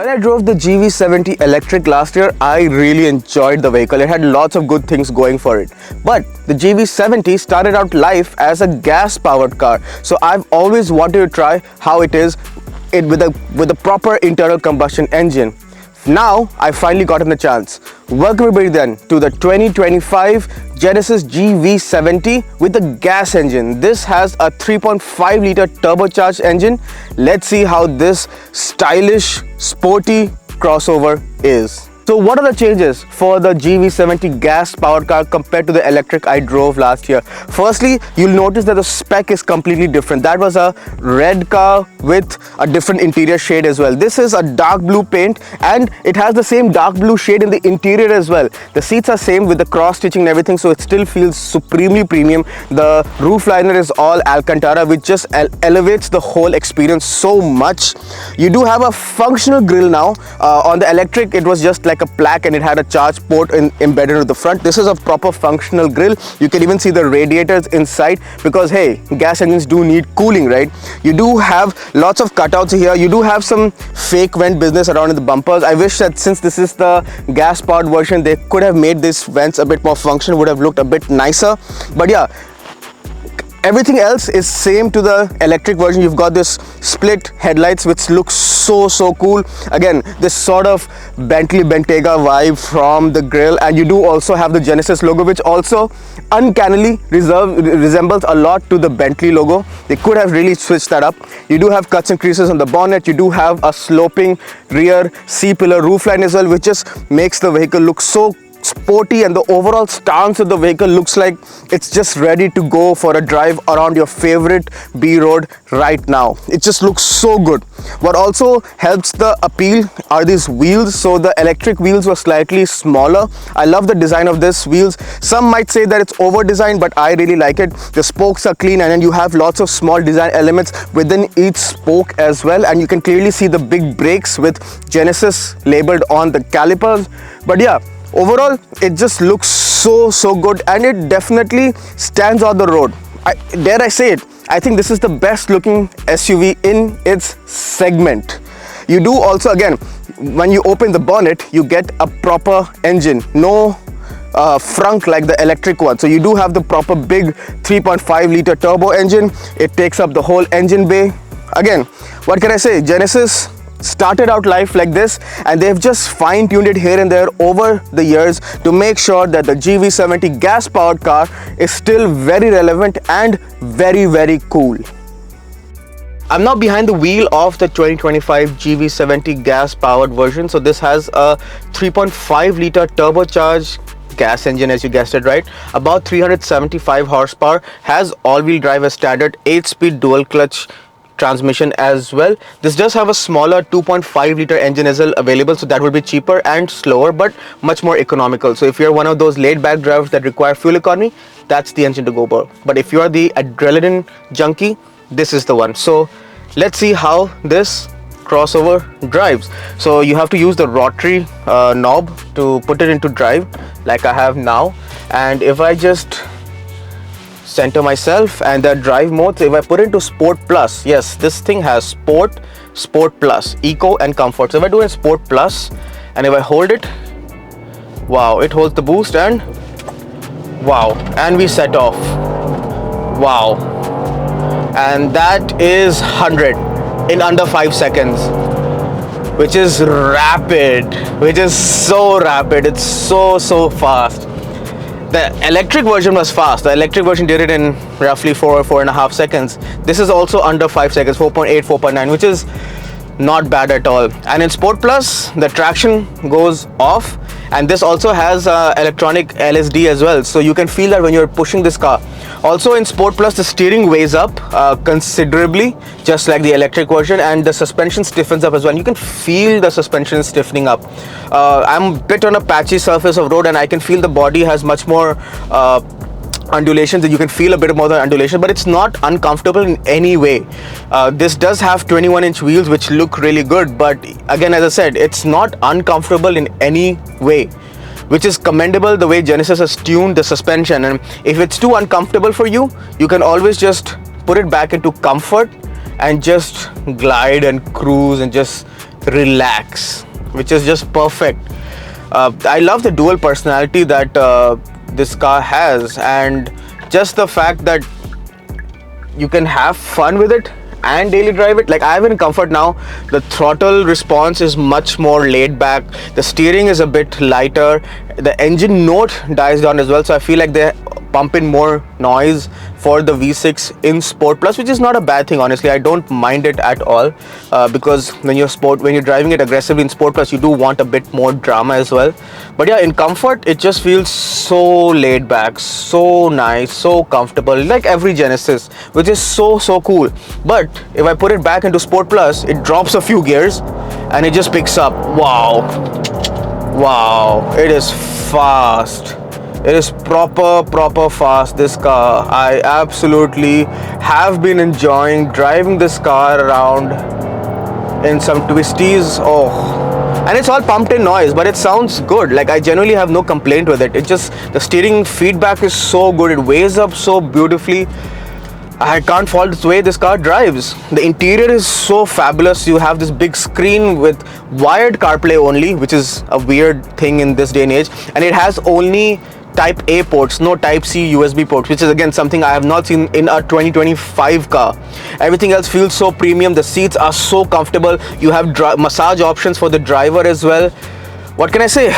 When I drove the GV70 electric last year, I really enjoyed the vehicle. It had lots of good things going for it. But the GV70 started out life as a gas-powered car. So I've always wanted to try how it is with a proper internal combustion engine. Now I finally gotten the chance. Welcome everybody then to the 2025 Genesis GV70 with a gas engine. This has a 3.5 liter turbocharged engine. Let's see how this stylish, sporty crossover is. So what are the changes for the GV70 gas powered car compared to the electric I drove last year? Firstly, you'll notice that the spec is completely different. That was a red car with a different interior shade as well. This is a dark blue paint and it has the same dark blue shade in the interior as well. The seats are same with the cross stitching and everything, so it still feels supremely premium. The roof liner is all Alcantara, which just elevates the whole experience so much. You do have a functional grille now. On the electric, it was just like a plaque and it had a charge port embedded into the front. This is a proper functional grille. You can even see the radiators inside because hey, gas engines do need cooling, right? You do have lots of cutouts here. You do have some fake vent business around in the bumpers. I wish that since this is the gas powered version, they could have made these vents a bit more functional, would have looked a bit nicer. But yeah, everything else is same to the electric version. You've got this split headlights which looks so cool. Again, this sort of Bentley Bentayga vibe from the grille, and you do also have the Genesis logo, which also uncannily resembles a lot to the Bentley logo. They could have really switched that up. You do have cuts and creases on the bonnet. You do have a sloping rear C-pillar roofline as well, which just makes the vehicle look so sporty, and the overall stance of the vehicle looks like it's just ready to go for a drive around your favorite B road right now. It just looks so good. What also helps the appeal are these wheels. So the electric wheels were slightly smaller. I love the design of these wheels. Some might say that it's over designed, but I really like it. The spokes are clean and then you have lots of small design elements within each spoke as well, and you can clearly see the big brakes with Genesis labeled on the calipers. But yeah, overall, it just looks so good, and it definitely stands on the road. Dare I say it, I think this is the best looking SUV in its segment. You do also, again, when you open the bonnet, you get a proper engine, no frunk like the electric one. So you do have the proper big 3.5 liter turbo engine. It takes up the whole engine bay. Again, what can I say? Genesis started out life like this, and they've just fine-tuned it here and there over the years to make sure that the GV70 gas-powered car is still very relevant and very cool. I'm now behind the wheel of the 2025 GV70 gas-powered version. So this has a 3.5 liter turbocharged gas engine, as you guessed it right, about 375 horsepower, has all-wheel drive as standard, 8-speed dual clutch transmission as well. This does have a smaller 2.5 liter engine as well available, so that will be cheaper and slower but much more economical. So if you're one of those laid back drivers that require fuel economy, that's the engine to go for. But if you're the adrenaline junkie, this is the one. So let's see how this crossover drives. So you have to use the rotary knob to put it into drive like I have now, and if I just center myself and the drive mode, so if I put into Sport Plus, yes, this thing has Sport, Sport Plus, Eco and Comfort. So if I do in Sport Plus and if I hold it, wow, it holds the boost, and wow, and we set off, wow, and that is 100 in under 5 seconds, which is rapid, which is so rapid. It's so fast. The electric version was fast. The electric version did it in roughly 4 or 4.5 seconds. This is also under 5 seconds, 4.8, 4.9, which is not bad at all. And in Sport Plus, the traction goes off, and this also has electronic LSD as well, so you can feel that when you're pushing this car. Also in Sport Plus, the steering weighs up considerably, just like the electric version, and the suspension stiffens up as well. You can feel the suspension stiffening up. I'm a bit on a patchy surface of road, and I can feel the body has much more undulations, that you can feel a bit more than undulation, but it's not uncomfortable in any way. This does have 21-inch wheels which look really good, but again, as I said, it's not uncomfortable in any way, which is commendable the way Genesis has tuned the suspension. And if it's too uncomfortable for you, you can always just put it back into comfort and just glide and cruise and just relax. which is just perfect. I love the dual personality that this car has, and just the fact that you can have fun with it and daily drive it. Like, I have in comfort now. The throttle response is much more laid back, the steering is a bit lighter, the engine note dies down as well, so I feel like they pump in more noise for the V6 in Sport Plus, which is not a bad thing, honestly. I don't mind it at all, because when you're driving it aggressively in Sport Plus, you do want a bit more drama as well. But yeah, in comfort, it just feels so laid back, so nice, so comfortable, like every Genesis, which is so cool. But if I put it back into Sport Plus, it drops a few gears and it just picks up. Wow, it is fast. It is proper fast, this car. I absolutely have been enjoying driving this car around in some twisties. Oh, and it's all pumped in noise, but it sounds good. Like, I genuinely have no complaint with it. It just, the steering feedback is so good. It weighs up so beautifully. I can't fault the way this car drives. The interior is so fabulous. You have this big screen with wired CarPlay only, which is a weird thing in this day and age. And it has only Type A ports, no Type C USB ports, which is again something I have not seen in a 2025 car. Everything else feels so premium. The seats are so comfortable. You have massage options for the driver as well. What can I say?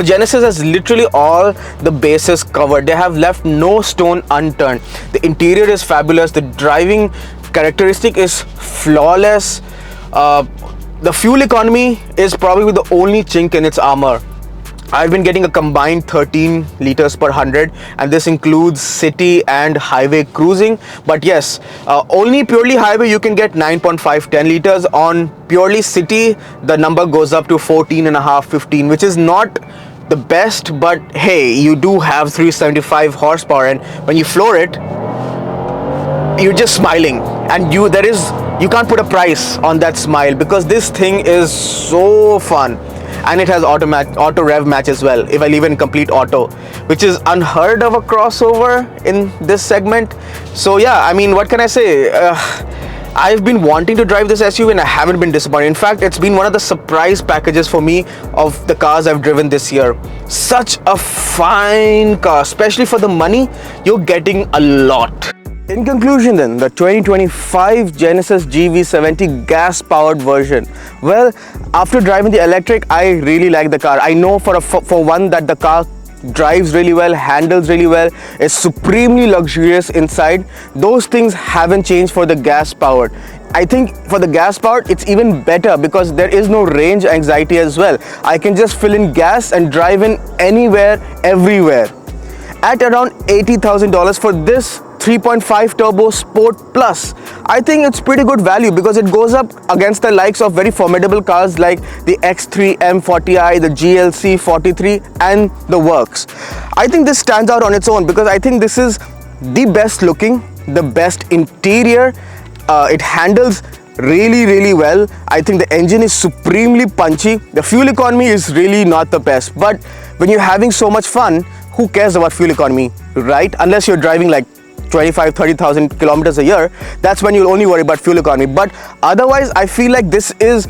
Genesis has literally all the bases covered. They have left no stone unturned. The interior is fabulous. The driving characteristic is flawless. The fuel economy is probably the only chink in its armor. I've been getting a combined 13 liters per 100, and this includes city and highway cruising. But yes, only purely highway you can get 9.5, 10 liters. On purely city, the number goes up to 14.5, 15, which is not the best, but hey, you do have 375 horsepower, and when you floor it, you're just smiling, and you can't put a price on that smile, because this thing is so fun. And it has auto rev match as well, if I leave it in complete auto, which is unheard of a crossover in this segment. So yeah, I mean, what can I say? I've been wanting to drive this SUV and I haven't been disappointed. In fact, it's been one of the surprise packages for me of the cars I've driven this year. Such a fine car, especially for the money, you're getting a lot. In conclusion then, the 2025 Genesis GV70 gas-powered version. Well, after driving the electric, I really like the car. I know for one that the car drives really well, handles really well, is supremely luxurious inside. Those things haven't changed for the gas-powered. I think for the gas-powered, it's even better because there is no range anxiety as well. I can just fill in gas and drive in anywhere, everywhere. At around $80,000 for this 3.5 turbo Sport Plus, I think it's pretty good value because it goes up against the likes of very formidable cars like the X3 M40i, the GLC 43 and the works. I think this stands out on its own because I think this is the best looking, the best interior. It handles really well. I think the engine is supremely punchy. The fuel economy is really not the best, but when you're having so much fun, who cares about fuel economy, right? Unless you're driving like 25,000-30,000 kilometers a year, that's when you'll only worry about fuel economy. But otherwise, I feel like this is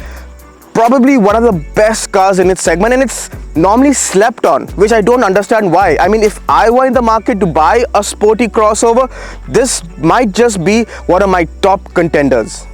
probably one of the best cars in its segment, and it's normally slept on, which I don't understand why. I mean, if I were in the market to buy a sporty crossover, this might just be one of my top contenders.